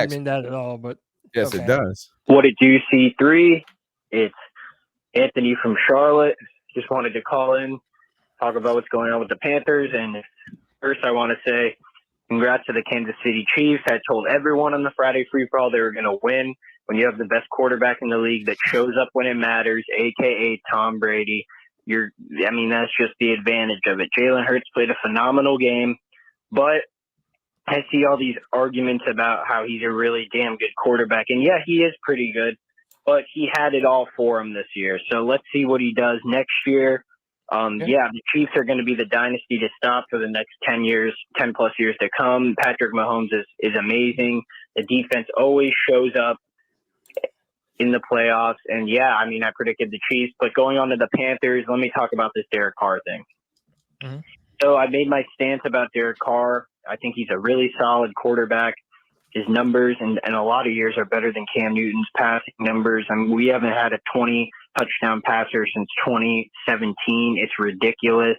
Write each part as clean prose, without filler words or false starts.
didn't mean that at all, but yes, okay. it does. What it do, C3? It's Anthony from Charlotte. Just wanted to call in, talk about what's going on with the Panthers. And first, I want to say congrats to the Kansas City Chiefs. I told everyone on the Friday free-for-all they were going to win. When you have the best quarterback in the league that shows up when it matters, a.k.a. Tom Brady, that's just the advantage of it. Jalen Hurts played a phenomenal game, but I see all these arguments about how he's a really damn good quarterback. And yeah, he is pretty good, but he had it all for him this year. So let's see what he does next year. The Chiefs are going to be the dynasty to stop for the next 10 plus years to come. Patrick Mahomes is amazing. The defense always shows up in the playoffs. And I predicted the Chiefs, but going on to the Panthers, let me talk about this Derek Carr thing. Mm-hmm. So I made my stance about Derek Carr. I think he's a really solid quarterback. His numbers and a lot of years are better than Cam Newton's passing numbers. I mean, we haven't had a 20 touchdown passer since 2017. It's ridiculous.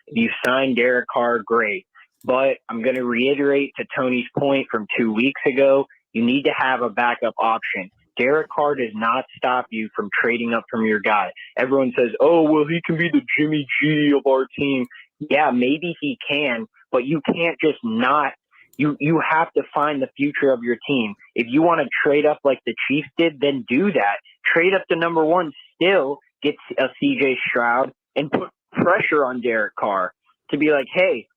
If you sign Derek Carr, great. But I'm going to reiterate to Tony's point from 2 weeks ago, you need to have a backup option. Derek Carr does not stop you from trading up from your guy. Everyone says, oh, well, he can be the Jimmy G of our team. Yeah, maybe he can, but you can't just not. You have to find the future of your team. If you want to trade up like the Chiefs did, then do that. Trade up to number one, still get a CJ Stroud and put pressure on Derek Carr to be like, hey,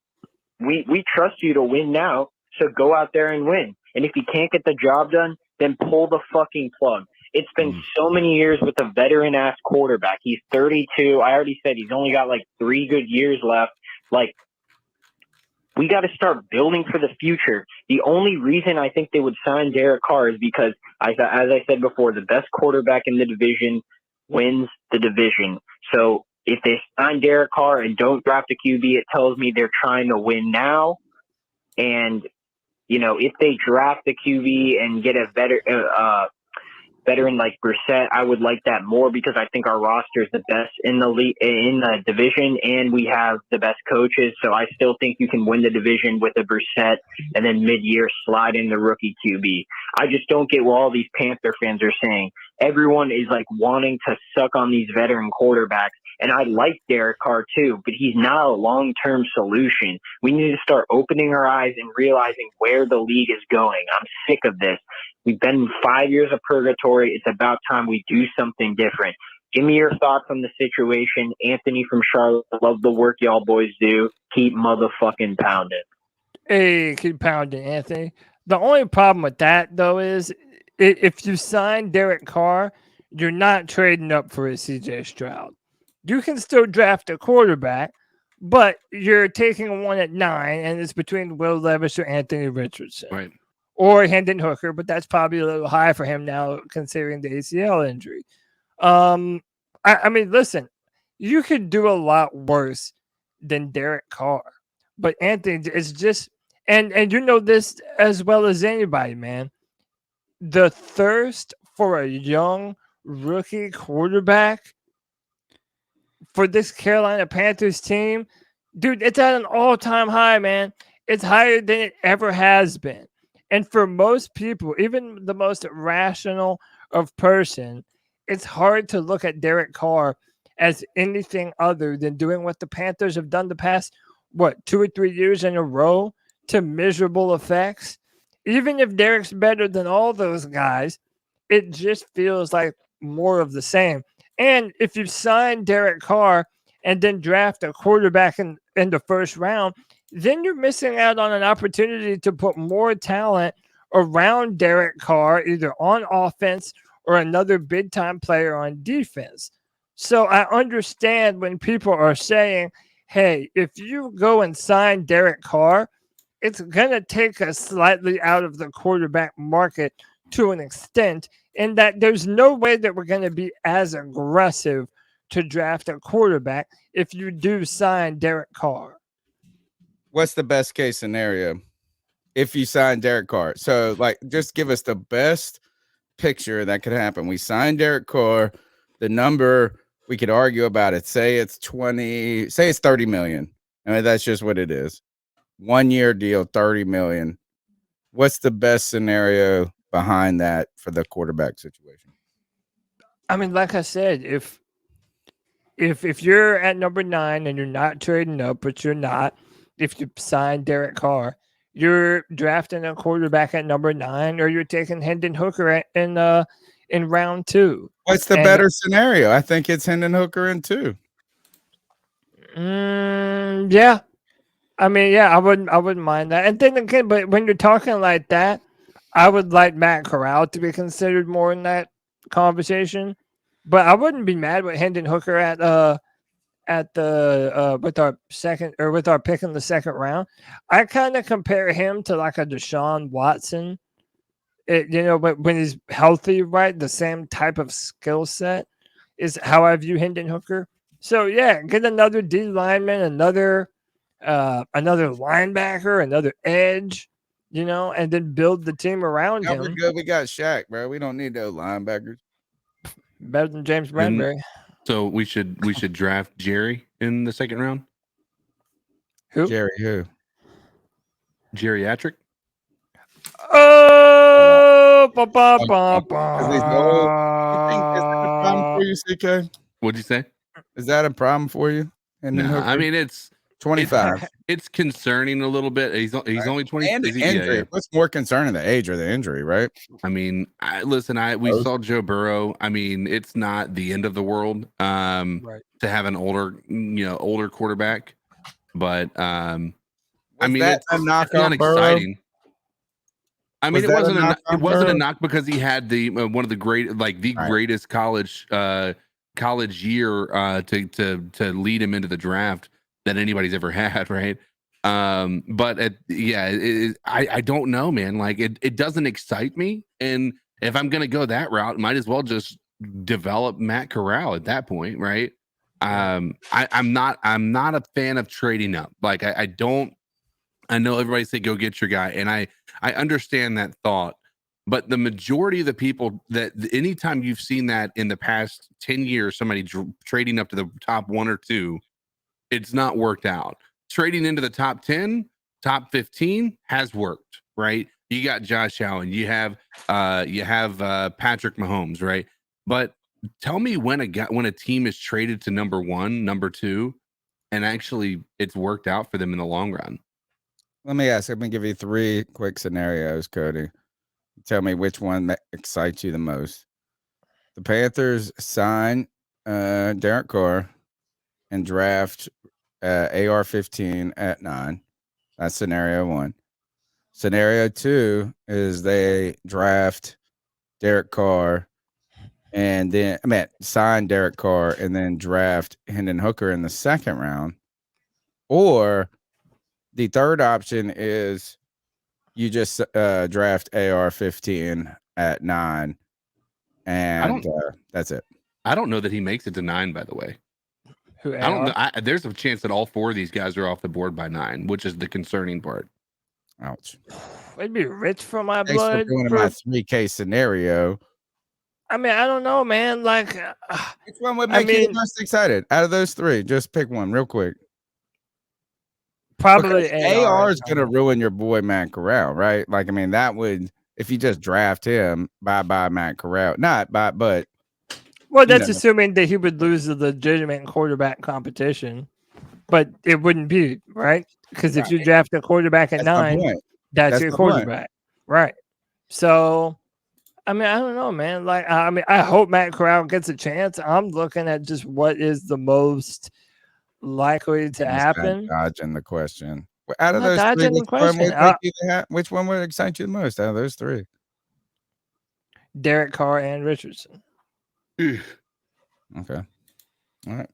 we trust you to win now, so go out there and win. And if you can't get the job done, then pull the fucking plug. It's been so many years with a veteran-ass quarterback. He's 32. I already said he's only got like 3 good years left. Like, we got to start building for the future. The only reason I think they would sign Derek Carr is because, as I said before, the best quarterback in the division wins the division. So if they sign Derek Carr and don't draft a QB, it tells me they're trying to win now. And, if they draft the QB and get a veteran like Brissett, I would like that more because I think our roster is the best in the league, in the division, and we have the best coaches. So I still think you can win the division with a Brissett and then mid-year slide in the rookie QB. I just don't get what all these Panther fans are saying. Everyone is like wanting to suck on these veteran quarterbacks. And I like Derek Carr too, but he's not a long-term solution. We need to start opening our eyes and realizing where the league is going. I'm sick of this. We've been in 5 years of purgatory. It's about time we do something different. Give me your thoughts on the situation. Anthony from Charlotte, love the work y'all boys do. Keep motherfucking pounding. Hey, keep pounding, Anthony. The only problem with that, though, is if you sign Derek Carr, you're not trading up for a CJ Stroud. You can still draft a quarterback, but you're taking one at 9, and it's between Will Levis or Anthony Richardson. Right. Or Hendon Hooker, but that's probably a little high for him now, considering the ACL injury. I mean, listen, you could do a lot worse than Derek Carr. But Anthony, it's just, and you know this as well as anybody, man. The thirst for a young rookie quarterback for this Carolina Panthers team, dude, it's at an all-time high, man. It's higher than it ever has been. And for most people, even the most rational of person, it's hard to look at Derek Carr as anything other than doing what the Panthers have done the past, 2 or 3 years in a row to miserable effects. Even if Derek's better than all those guys, it just feels like more of the same. And if you sign Derek Carr and then draft a quarterback in the first round, then you're missing out on an opportunity to put more talent around Derek Carr, either on offense or another big-time player on defense. So I understand when people are saying, hey, if you go and sign Derek Carr, it's going to take us slightly out of the quarterback market to an extent, in that there's no way that we're going to be as aggressive to draft a quarterback if you do sign Derek Carr. What's the best case scenario if you sign Derek Carr? So, just give us the best picture that could happen. We signed Derek Carr. The number, we could argue about it. Say it's 30 million. I mean, that's just what it is. 1 year deal, 30 million. what's the best scenario behind that for the quarterback situation? I mean, like I said, if you're at number 9 and you're not trading up, but you're not, if you sign Derek Carr, you're drafting a quarterback at number 9, or you're taking Hendon Hooker in round 2. What's the better scenario? I think it's Hendon Hooker in 2. Yeah. I mean, yeah, I wouldn't mind that. And then again, but when you're talking like that, I would like Matt Corral to be considered more in that conversation. But I wouldn't be mad with Hendon Hooker at the with our second, or with our pick in the second round. I kind of compare him to like a Deshaun Watson. But when he's healthy, right, the same type of skill set is how I view Hendon Hooker. So yeah, get another D lineman, another linebacker, another edge, and then build the team around him. We're good. We got Shaq, bro. We don't need those linebackers. Better than James Bradbury. So we should draft Jerry in the second round. Who? Jerry who? Geriatric. Oh, You think is that a problem for you, CK? What'd you say? Is that a problem for you? No, I mean it's 25. It's concerning a little bit. He's only 20. And the injury. Yeah. What's more concerning, the age or the injury, right? I mean, we saw Joe Burrow. I mean, it's not the end of the world right. to have an older quarterback, but I mean, it's not exciting. I mean, it wasn't a knock because he had the one of the great, like the greatest college year to lead him into the draft that anybody's ever had, right? But I don't know, man. Like it doesn't excite me, and if I'm gonna go that route, might as well just develop Matt Corral at that point, right? I'm not a fan of trading up. Like I don't. I know everybody say go get your guy, and I understand that thought, but the majority of the people that anytime you've seen that in the past 10 years, somebody trading up to the top 1 or 2, it's not worked out. Trading into the top 10, top 15 has worked, right? You got Josh Allen, you have Patrick Mahomes, right? But tell me when a team is traded to number 1, number 2, and actually it's worked out for them in the long run. Let me ask. I'm gonna give you 3 quick scenarios, Cody. Tell me which one excites you the most. The Panthers sign Derek Carr and draft AR-15 at 9. That's scenario 1. Scenario 2 is they draft Derek Carr and then sign Derek Carr and then draft Hendon Hooker in the second round. Or the third option is you just draft AR-15 at 9, and that's it. I don't know that he makes it to 9, by the way. Who? I don't know. There's a chance that all 4 of these guys are off the board by 9, which is the concerning part. Ouch. It'd be rich for my Thanks blood. for doing my 3K scenario. I mean, I don't know, man. Like, which one would make you the most excited out of those 3? Just pick one real quick. Probably AR is going to ruin your boy Matt Corral, right? Like, I mean, that would, if you just draft him, bye Matt Corral. But. Well, that's assuming that he would lose the legitimate quarterback competition, but it wouldn't be, right? Because if you draft a quarterback at 9, that's your quarterback, right? So, I mean, I don't know, man. Like, I mean, I hope Matt Corral gets a chance. I'm looking at just what is the most likely to happen. Dodging the question. Out of those 3, which one would excite you the most out of those 3? Derek Carr and Richardson. Okay. All right.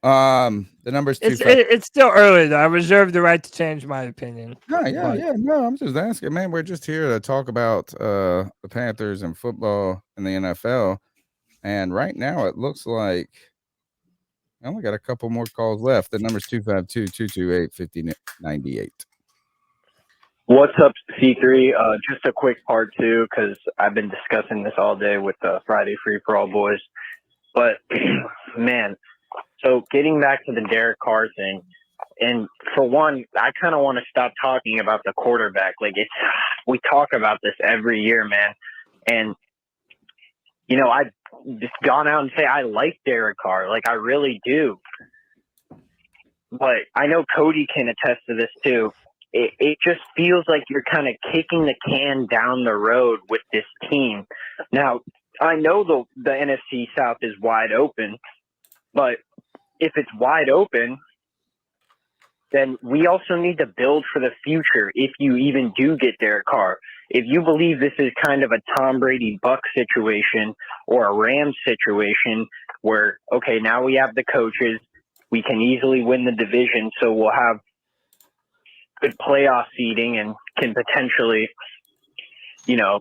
The number's 2. It's still early though. I reserve the right to change my opinion. No, I'm just asking, man. We're just here to talk about the Panthers and football in the NFL. And right now it looks like I only got a couple more calls left. The number's 252-228-5098. What's up, C3? Just a quick part 2, because I've been discussing this all day with the Friday Free for All boys. But, man, so getting back to the Derek Carr thing, And for one, I kind of want to stop talking about the quarterback. Like, we talk about this every year, man. And, you know, I've just gone out and say I like Derek Carr. Like, I really do. But I know Cody can attest to this too. It just feels like you're kind of kicking the can down the road with this team. Now, I know the NFC South is wide open, but if it's wide open, then we also need to build for the future if you even do get Derek Carr. If you believe this is kind of a Tom Brady Buck situation or a Rams situation where, okay, now we have the coaches, we can easily win the division, so we'll have good playoff seeding and can potentially, you know,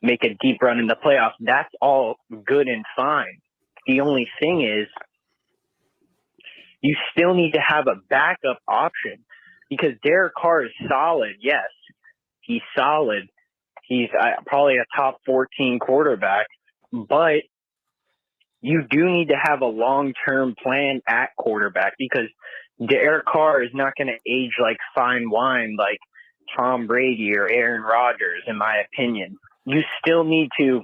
make a deep run in the playoffs. That's all good and fine. The only thing is you still need to have a backup option because Derek Carr is solid. Yes, he's solid. He's probably a top 14 quarterback, but you do need to have a long-term plan at quarterback because Derek Carr is not going to age like fine wine like Tom Brady or Aaron Rodgers, in my opinion. You still need to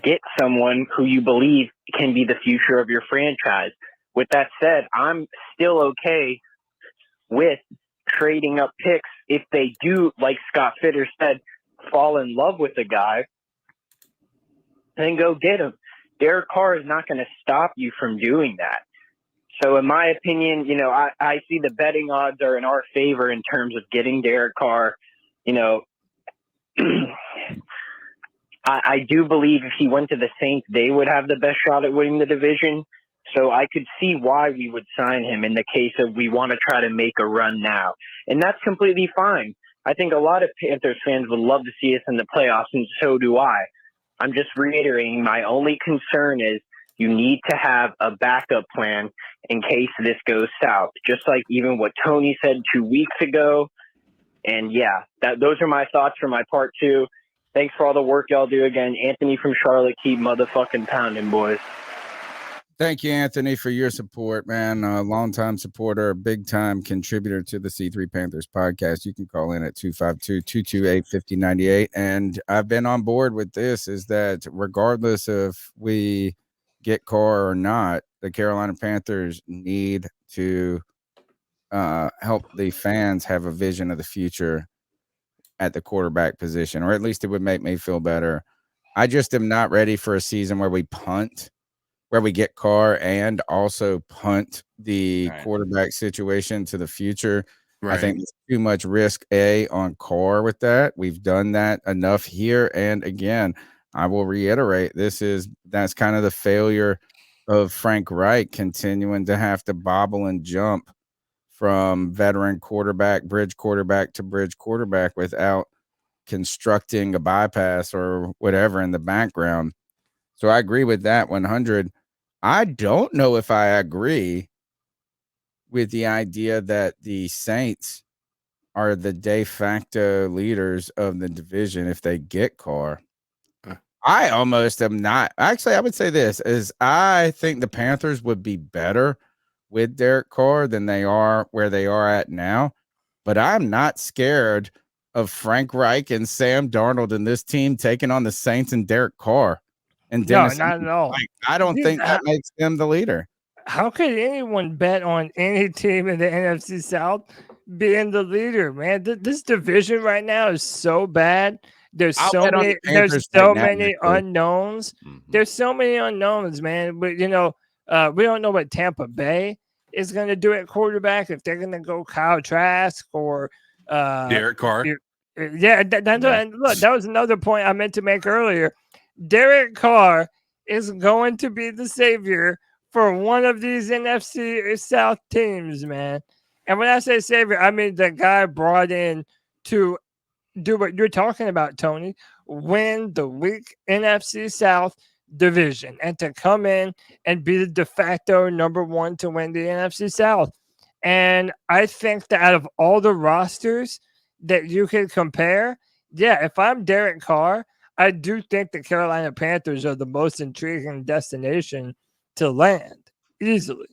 get someone who you believe can be the future of your franchise. With that said, I'm still okay with trading up picks if they do, like Scott Fitter said, fall in love with the guy, then go get him. Derek Carr is not going to stop you from doing that. So in my opinion, you know, I see the betting odds are in our favor in terms of getting Derek Carr. You know, I do believe if he went to the Saints, they would have the best shot at winning the division. So I could see why we would sign him in the case of we want to try to make a run now. And that's completely fine. I think a lot of Panthers fans would love to see us in the playoffs, and so do I. I'm just reiterating, my only concern is you need to have a backup plan in case this goes south, just like even what Tony said 2 weeks ago. And yeah, those are my thoughts for my part two. Thanks for all the work y'all do. Again, Anthony from Charlotte, keep motherfucking pounding, boys. Thank you, Anthony, for your support, man. A longtime supporter, a big-time contributor to the C3 Panthers podcast. You can call in at 252-228-5098. And I've been on board with this, is that regardless of we get Carr or not, the Carolina Panthers need to help the fans have a vision of the future at the quarterback position, or at least it would make me feel better. I just am not ready for a season where we punt, where we get Carr and also punt the quarterback situation to the future. Right. I think there's too much risk on Carr with that. We've done that enough here. And again, I will reiterate, that's kind of the failure of Frank Reich continuing to have to bobble and jump from veteran quarterback, bridge quarterback to bridge quarterback without constructing a bypass or whatever in the background. So I agree with that 100. I don't know if I agree with the idea that the Saints are the de facto leaders of the division if they get Carr. I almost am not. Actually, I would say this is I think the Panthers would be better with Derek Carr than they are where they are at now. But I'm not scared of Frank Reich and Sam Darnold and this team taking on the Saints and Derek Carr. And Dennis, no, not at all. I don't think that makes them the leader. How could anyone bet on any team in the NFC South being the leader, man? This division right now is so bad. There's so many unknowns. Mm-hmm. There's so many unknowns, man. But we don't know what Tampa Bay is going to do at quarterback, if they're going to go Kyle Trask or Derek Carr. Look, that was another point I meant to make earlier. Derek Carr is going to be the savior for one of these NFC South teams, man. And when I say savior, I mean the guy brought in to do what you're talking about, Tony, win the weak NFC South division and to come in and be the de facto number one to win the NFC South. And I think that out of all the rosters that you could compare, if I'm Derek Carr, I do think the Carolina Panthers are the most intriguing destination to land easily.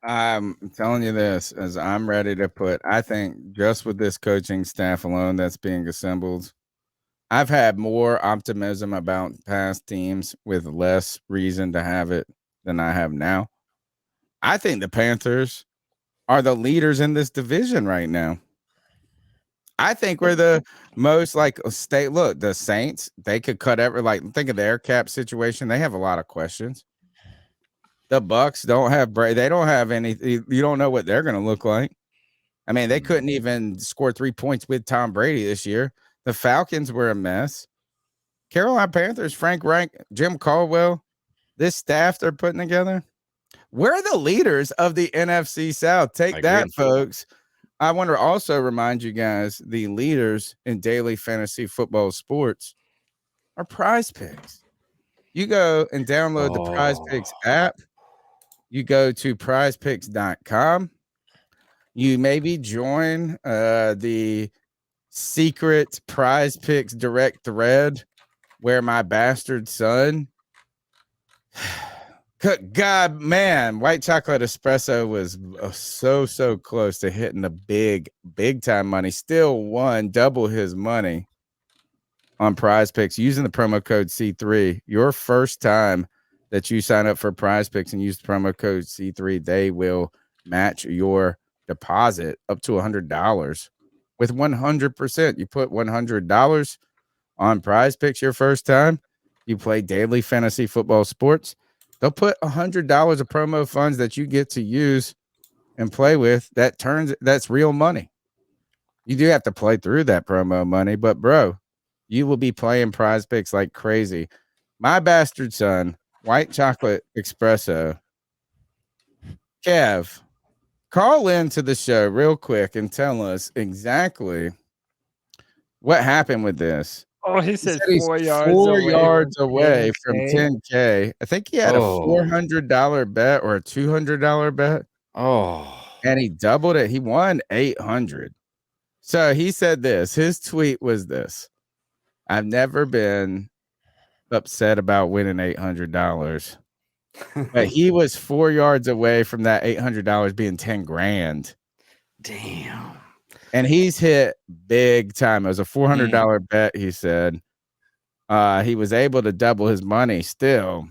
I'm telling you this as I'm ready to put. I think just with this coaching staff alone that's being assembled, I've had more optimism about past teams with less reason to have it than I have now. I think the Panthers are the leaders in this division right now. I think we're the most like state. Look, the Saints, they could cut every think of their cap situation. They have a lot of questions. The Bucks don't have they don't have any. You don't know what they're going to look like. I mean, they couldn't even score 3 points with Tom Brady this year. The Falcons were a mess. Carolina Panthers, Frank Reich, Jim Caldwell, this staff they're putting together. We're the leaders of the NFC South. Take that, folks. I want to also remind you guys the leaders in daily fantasy football sports are PrizePicks. You go and download the PrizePicks app. You go to prizepicks.com. You maybe join the secret PrizePicks direct thread where my bastard son. God, man, white chocolate espresso was so close to hitting the big time money. Still won double his money on PrizePicks using the promo code C3. Your first time that you sign up for PrizePicks and use the promo code C3, they will match your deposit up to $100 with 100%. You put $100 on PrizePicks your first time. You play daily fantasy football sports. They'll put $100 of promo funds that you get to use and play with. That's real money. You do have to play through that promo money, but bro, you will be playing PrizePicks like crazy. My bastard son, white chocolate espresso. Kev, call into the show real quick and tell us exactly what happened with this. Oh, he said he's 4 yards away from 10K. I think he had a $400 bet or a $200 bet. And he doubled it. He won 800. So he said this. His tweet was this: I've never been upset about winning $800. But he was 4 yards away from that $800 being 10 grand. Damn. And he's hit big time. It was a $400 bet, he said. He was able to double his money still.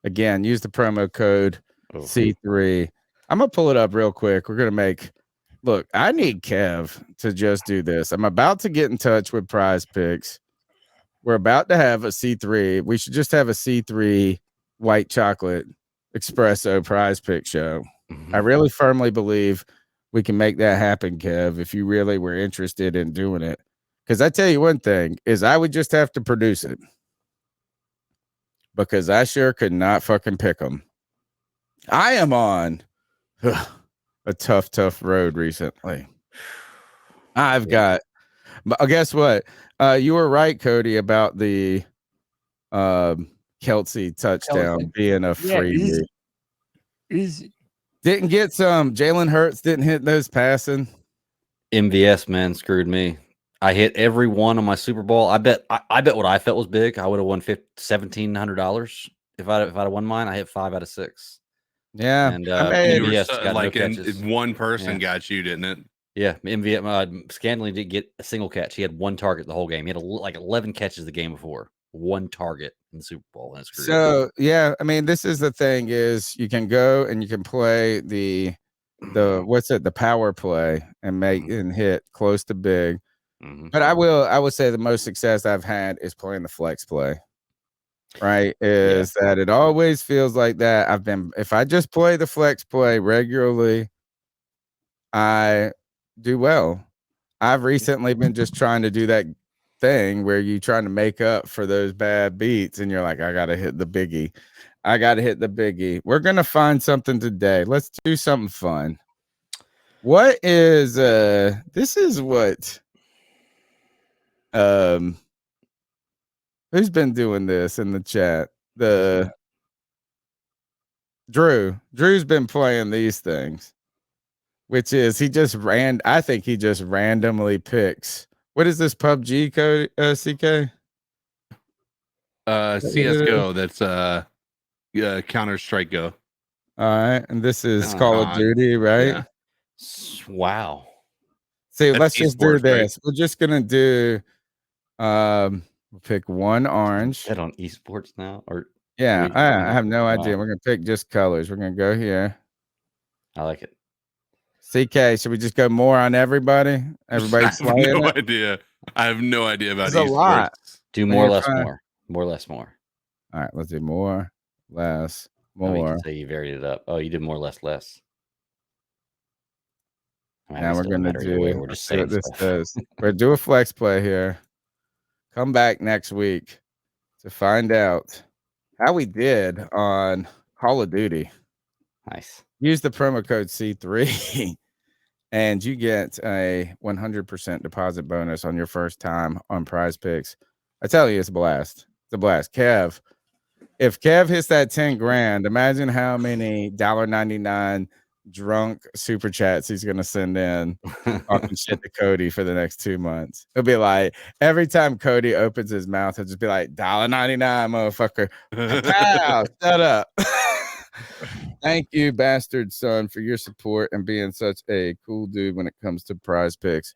Again, use the promo code C3. I'm going to pull it up real quick. We're going to look, I need Kev to just do this. I'm about to get in touch with PrizePicks. We're about to have a C3. We should just have a C3 white chocolate espresso PrizePick show. I really firmly believe we can make that happen, Kev, if you really were interested in doing it. Because I tell you one thing is I would just have to produce it. Because I sure could not fucking pick them. I am on a tough road recently. I've got, but guess what? You were right, Cody, about the Kelsey touchdown being a freebie. Easy. Didn't get some. Jalen Hurts didn't hit those passing. MVS, man, screwed me. I hit every one on my Super Bowl. I bet what I felt was big. I would have won $1,700 if I'd have won mine. I hit 5 out of 6. Yeah, and MVS got one person got you, didn't it? Yeah, MVS. Scantling didn't get a single catch. He had one target the whole game. He had like 11 catches the game before. One target in the Super Bowl. And so yeah, I mean, this is the thing: is you can go and you can play the the power play and make and hit close to big. But I will say the most success I've had is playing the flex play. Right, is that it always feels like that. If I just play the flex play regularly, I do well. I've recently been just trying to do that thing where you trying to make up for those bad beats and you're like, I gotta hit the biggie. We're gonna find something today. Let's do something fun. What is this is what who's been doing this in the chat? Drew's been playing these things, which is I think he just randomly picks. What is this PUBG code, CK? CSGO, that's Counter-Strike Go. All right, and this is Oh, Call of God. Duty, right? Yeah. Wow. See, That's let's just do esports, right? this. We're just gonna do we'll pick one orange. Bet on esports now, or Yeah, we- I have no Wow. idea. We're gonna pick just colors. We're gonna go here. I like it. CK, should we just go more on everybody? I Everybody's have playing no it? idea. I have no idea about There's a esports. lot. Do When more, you're less, trying- more. More, less, more. All right, let's do more, less, Oh, you more. can say you varied it up. Oh, you did more, less, less. I mean, Now it we're doesn't gonna matter either way, do. we're Let's just see what saying this stuff. does. We're do a flex play here. Come back next week to find out how we did on Call of Duty. Nice. Use the promo code C3 and you get a 100% deposit bonus on your first time on PrizePicks. I tell you, it's a blast. It's a blast. Kev, if Kev hits that 10 grand, imagine how many $1.99 drunk super chats he's going to send in talking shit to Cody for the next 2 months. It'll be like every time Cody opens his mouth, he'll just be like, $1.99, motherfucker. Wow, shut up. Thank you, bastard son, for your support and being such a cool dude when it comes to PrizePicks.